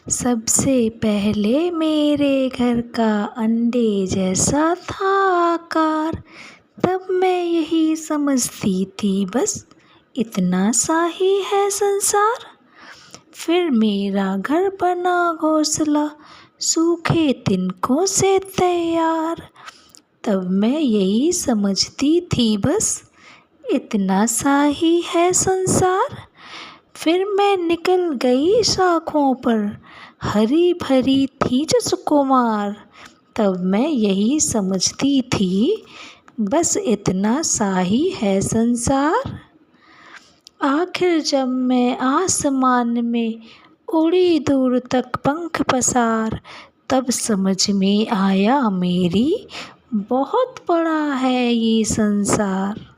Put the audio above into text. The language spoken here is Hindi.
सबसे पहले मेरे घर का अंडे जैसा था आकार। तब मैं यही समझती थी बस इतना सा ही है संसार। फिर मेरा घर बना घोंसला सूखे तिनकों से तैयार। तब मैं यही समझती थी बस इतना सा ही है संसार। फिर मैं निकल गई शाखों पर हरी भरी थी जो सुकुमार। तब मैं यही समझती थी बस इतना सा ही है संसार। आखिर जब मैं आसमान में उड़ी दूर तक पंख पसार, तब समझ में आया मेरी बहुत बड़ा है ये संसार।